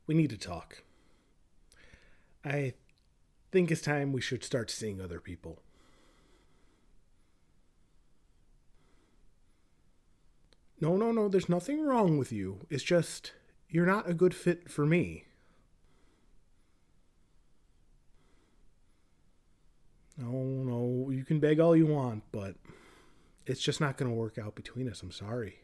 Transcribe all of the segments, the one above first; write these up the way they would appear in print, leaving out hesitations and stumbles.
we need to talk. I think it's time we should start seeing other people. No, no, no, there's nothing wrong with you. It's just, you're not a good fit for me. No, no, you can beg all you want, but it's just not going to work out between us. I'm sorry.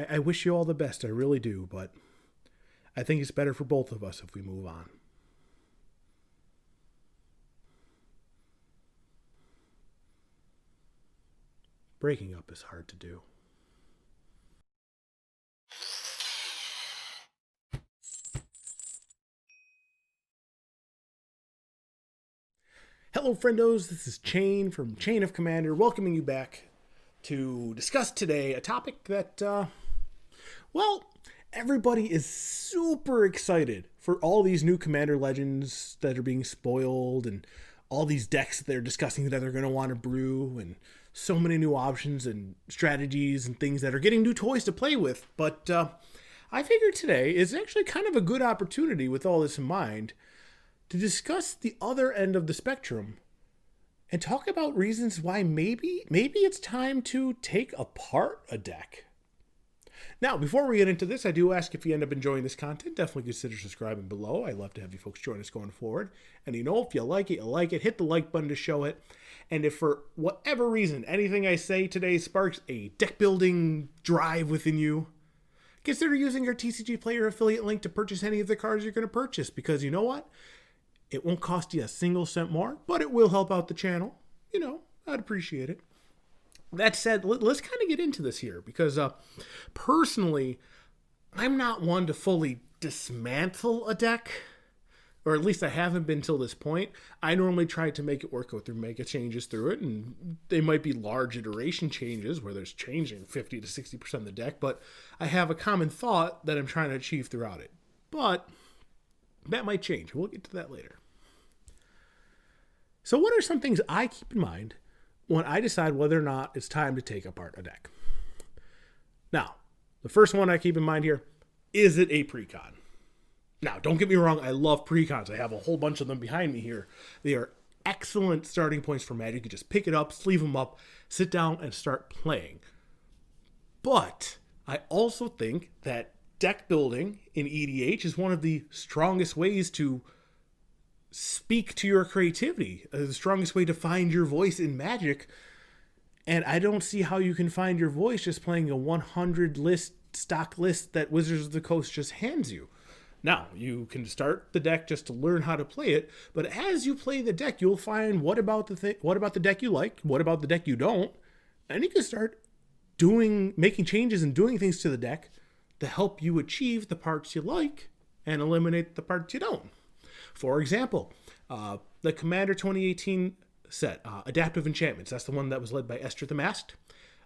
I wish you all the best, I really do, but I think it's better for both of us if we move on. Breaking up is hard to do. Hello, friendos. This is Chain from Chain of Commander, welcoming you back to discuss today a topic that, well, everybody is super excited for all these new Commander legends that are being spoiled and all these decks that they're discussing that they're going to want to brew and so many new options and strategies and things that are getting new toys to play with. But I figured today is actually kind of a good opportunity with all this in mind to discuss the other end of the spectrum and talk about reasons why maybe it's time to take apart a deck. Now, before we get into this, I do ask if you end up enjoying this content, definitely consider subscribing below. I'd love to have you folks join us going forward. And you know, if you like it, you like it. Hit the like button to show it. And if for whatever reason anything I say today sparks a deck building drive within you, consider using your TCG Player affiliate link to purchase any of the cards you're going to purchase. Because you know what? It won't cost you a single cent more, but it will help out the channel. You know, I'd appreciate it. That said, let's kind of get into this here because personally, I'm not one to fully dismantle a deck, or at least I haven't been till this point. I normally try to make it work, go through mega changes through it, and they might be large iteration changes where there's changing 50 to 60% of the deck, but I have a common thought that I'm trying to achieve throughout it. But that might change. We'll get to that later. So what are some things I keep in mind when I decide whether or not it's time to take apart a deck? Now, the first one I keep in mind here, is it a precon? Now, don't get me wrong, I love precons. I have a whole bunch of them behind me here. They are excellent starting points for Magic. You just pick it up, sleeve them up, sit down, and start playing. But I also think that deck building in EDH is one of the strongest ways to speak to your creativity, the strongest way to find your voice in Magic. And I don't see how you can find your voice just playing a 100 list stock list that Wizards of the Coast just hands you. Now, you can start the deck just to learn how to play it, but as you play the deck, you'll find what about the deck you like, what about the deck you don't, and you can start making changes and doing things to the deck to help you achieve the parts you like and eliminate the parts you don't. For example, the Commander 2018 set, Adaptive Enchantments, that's the one that was led by Esther the Masked.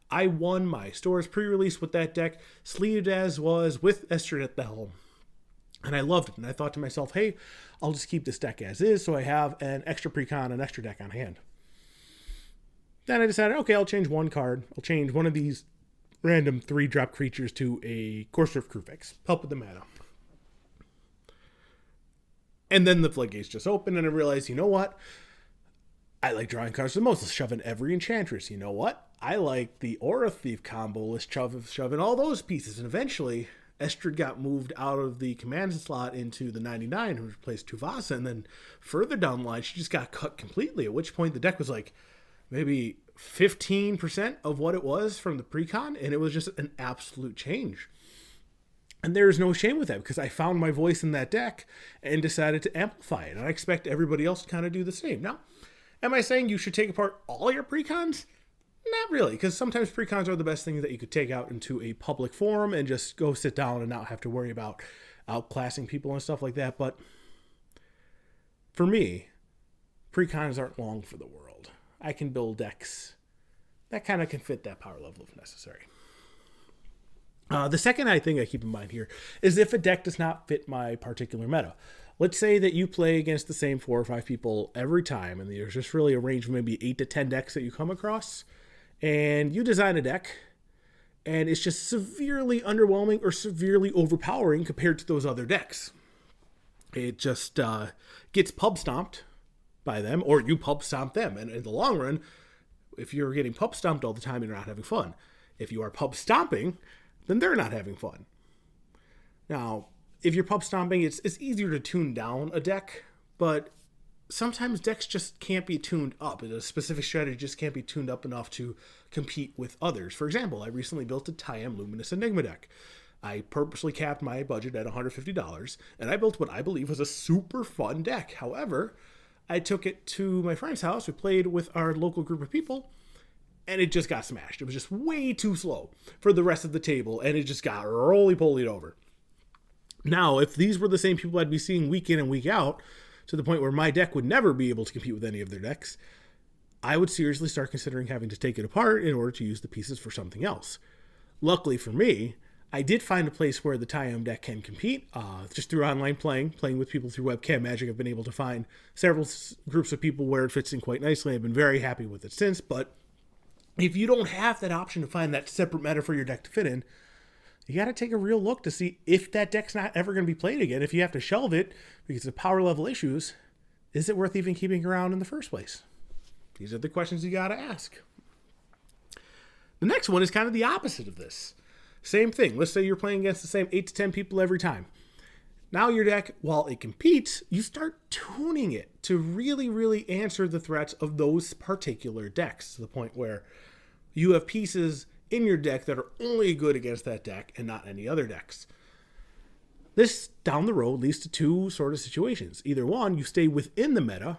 I won my Stores pre-release with that deck, sleeved as was with Esther at the helm. And I loved it, and I thought to myself, hey, I'll just keep this deck as is so I have an extra precon, an extra deck on hand. Then I decided, okay, I'll change one card. I'll change one of these random 3-drop creatures to a Corsair Crewfix. Help with the mana. And then the floodgates just opened, and I realized, you know what? I like drawing cards the most. Let's shove in every Enchantress. You know what? I like the Aura Thief combo. Let's shove in all those pieces. And eventually, Estrid got moved out of the command slot into the 99, who replaced Tuvasa. And then further down the line, she just got cut completely, at which point the deck was like maybe 15% of what it was from the precon, and it was just an absolute change. And there is no shame with that because I found my voice in that deck and decided to amplify it. And I expect everybody else to kind of do the same. Now, am I saying you should take apart all your precons? Not really, because sometimes precons are the best things that you could take out into a public forum and just go sit down and not have to worry about outclassing people and stuff like that. But for me, precons aren't long for the world. I can build decks that kind of can fit that power level if necessary. The second thing I keep in mind here is if a deck does not fit my particular meta. Let's say that you play against the same 4 or 5 people every time, and there's just really a range of maybe 8 to 10 decks that you come across, and you design a deck, and it's just severely underwhelming or severely overpowering compared to those other decks. It just gets pub stomped by them, or you pub stomp them. And in the long run, if you're getting pub stomped all the time, you're not having fun. If you are pub stomping, then they're not having fun. Now, if you're pub stomping, it's easier to tune down a deck, but sometimes decks just can't be tuned up. A specific strategy just can't be tuned up enough to compete with others. For example, I recently built a Tayam Luminous Enigma deck. I purposely capped my budget at $150, and I built what I believe was a super fun deck. However, I took it to my friend's house. We played with our local group of people, and it just got smashed. It was just way too slow for the rest of the table, and it just got roly-polied over. Now, if these were the same people I'd be seeing week in and week out, to the point where my deck would never be able to compete with any of their decks, I would seriously start considering having to take it apart in order to use the pieces for something else. Luckily for me, I did find a place where the Tayam deck can compete. Just through online playing with people through webcam magic, I've been able to find several groups of people where it fits in quite nicely. I've been very happy with it since, but if you don't have that option to find that separate meta for your deck to fit in, you got to take a real look to see if that deck's not ever going to be played again. If you have to shelve it because of power level issues, is it worth even keeping around in the first place? These are the questions you got to ask. The next one is kind of the opposite of this. Same thing. Let's say you're playing against the same 8 to 10 people every time. Now your deck, while it competes, you start tuning it to really, really answer the threats of those particular decks, to the point where you have pieces in your deck that are only good against that deck and not any other decks. This, down the road, leads to two sort of situations. Either one, you stay within the meta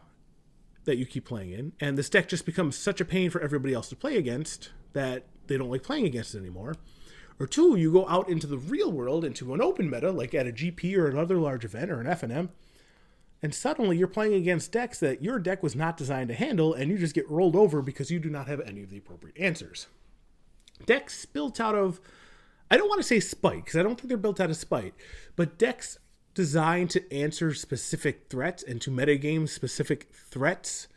that you keep playing in, and this deck just becomes such a pain for everybody else to play against that they don't like playing against it anymore. Or two, you go out into the real world, into an open meta, like at a GP or another large event or an FNM, and suddenly you're playing against decks that your deck was not designed to handle, and you just get rolled over because you do not have any of the appropriate answers. Decks built out of, I don't want to say spite, because I don't think they're built out of spite, but decks designed to answer specific threats and to metagame specific threats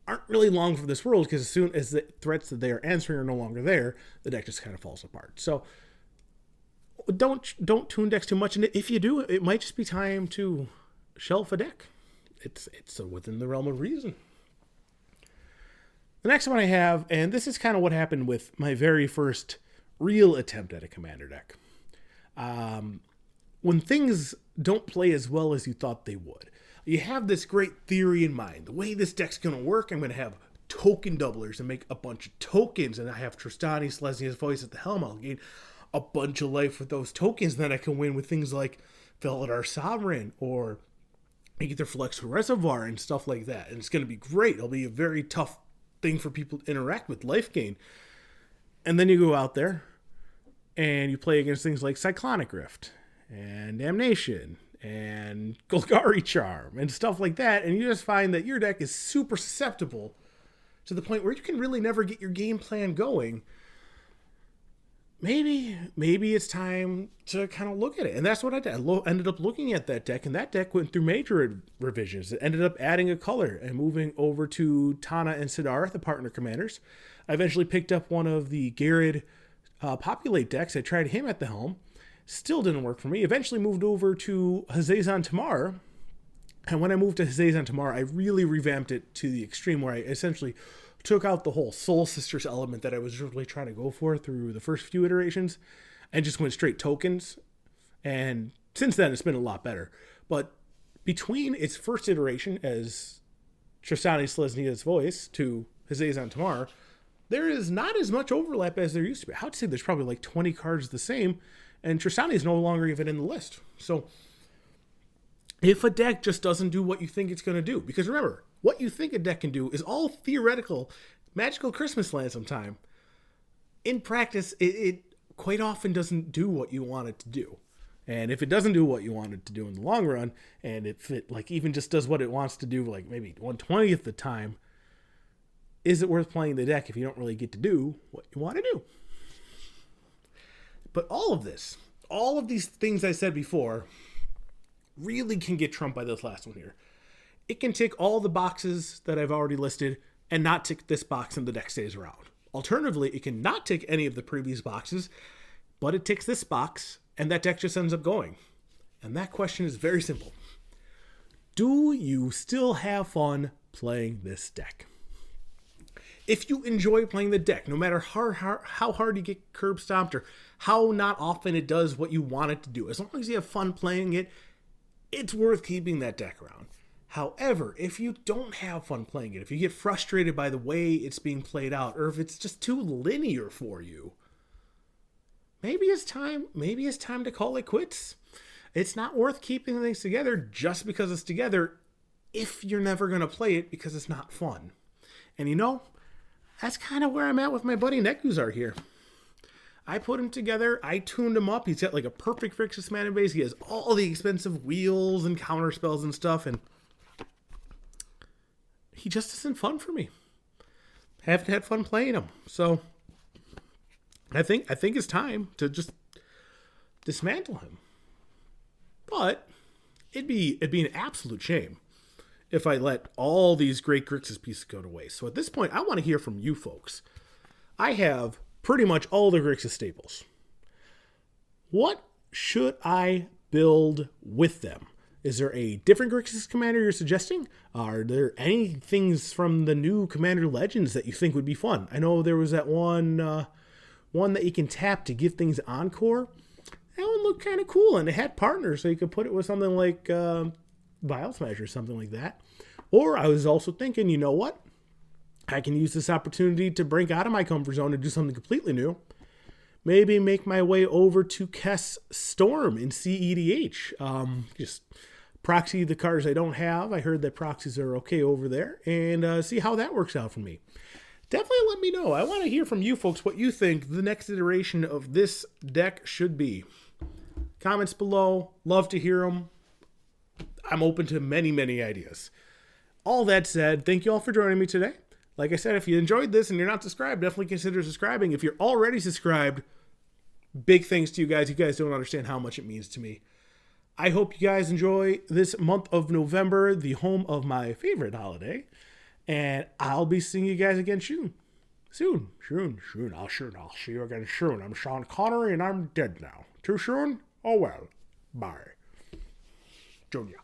aren't really long for this world, because as soon as the threats that they are answering are no longer there, the deck just kind of falls apart. So don't tune decks too much, and if you do, it might just be time to shelf a deck. It's within the realm of reason. The next one I have, and this is kind of what happened with my very first real attempt at a commander deck. When things don't play as well as you thought they would, you have this great theory in mind. The way this deck's going to work, I'm going to have token doublers and make a bunch of tokens, and I have Tristani, Selesnya's Voice at the helm. I'll gain a bunch of life with those tokens, and then I can win with things like Felidar Sovereign or Aether Flux Reservoir and stuff like that. And it's going to be great. It'll be a very tough thing for people to interact with, life gain. And then you go out there and you play against things like Cyclonic Rift and Damnation and Golgari Charm and stuff like that, and you just find that your deck is super susceptible to the point where you can really never get your game plan going. Maybe it's time to kind of look at it. And that's what I did. I ended up looking at that deck, and that deck went through major revisions. It ended up adding a color and moving over to Tana and Sidar, the partner commanders. I eventually picked up one of the Garrod Populate decks. I tried him at the helm. Still didn't work for me. Eventually moved over to Hazezon Tamar. And when I moved to Hazezon Tamar, I really revamped it to the extreme, where I essentially took out the whole Soul Sisters element that I was really trying to go for through the first few iterations and just went straight tokens. And since then, it's been a lot better. But between its first iteration as Tristani Selesnya's Voice to Hazezon Tamar, there is not as much overlap as there used to be. I would say there's probably like 20 cards the same, and Tristani is no longer even in the list. So if a deck just doesn't do what you think it's going to do, because remember, what you think a deck can do is all theoretical, magical Christmas land sometime. In practice, it quite often doesn't do what you want it to do. And if it doesn't do what you want it to do in the long run, and if it like even just does what it wants to do like maybe 1/20th the time, is it worth playing the deck if you don't really get to do what you want to do? But all of these things I said before really can get trumped by this last one here. It can tick all the boxes that I've already listed and not tick this box and the deck stays around. Alternatively, it can not tick any of the previous boxes, but it ticks this box, and that deck just ends up going. And that question is very simple. Do you still have fun playing this deck? If you enjoy playing the deck, no matter how hard you get curb stomped or how not often it does what you want it to do, as long as you have fun playing it, it's worth keeping that deck around. However, if you don't have fun playing it, if you get frustrated by the way it's being played out, or if it's just too linear for you, maybe it's time to call it quits. It's not worth keeping things together just because it's together if you're never going to play it because it's not fun. And that's kind of where I'm at with my buddy Nekuzar here. I put him together. I tuned him up. He's got like a perfect Frixis mana base. He has all the expensive wheels and counter spells and stuff, and he just isn't fun for me. Haven't had fun playing him. So I think it's time to just dismantle him. But it'd be an absolute shame if I let all these great Grixis pieces go to waste. So at this point, I want to hear from you folks. I have pretty much all the Grixis staples. What should I build with them? Is there a different Grixis commander you're suggesting? Are there any things from the new Commander Legends that you think would be fun? I know there was that one that you can tap to give things Encore. That one looked kind of cool, and it had partners, so you could put it with something like Vile Smash or something like that. Or I was also thinking, you know what? I can use this opportunity to break out of my comfort zone and do something completely new. Maybe make my way over to Kess Storm in CEDH. Just proxy the cards I don't have. I heard that proxies are okay over there. And see how that works out for me. Definitely let me know. I want to hear from you folks what you think the next iteration of this deck should be. Comments below. Love to hear them. I'm open to many, many ideas. All that said, thank you all for joining me today. Like I said, if you enjoyed this and you're not subscribed, definitely consider subscribing. If you're already subscribed, big thanks to you guys. You guys don't understand how much it means to me. I hope you guys enjoy this month of November, the home of my favorite holiday. And I'll be seeing you guys again soon. Soon. I'll see you again soon. I'm Sean Connery and I'm dead now. Too soon? Oh well. Bye. Junior.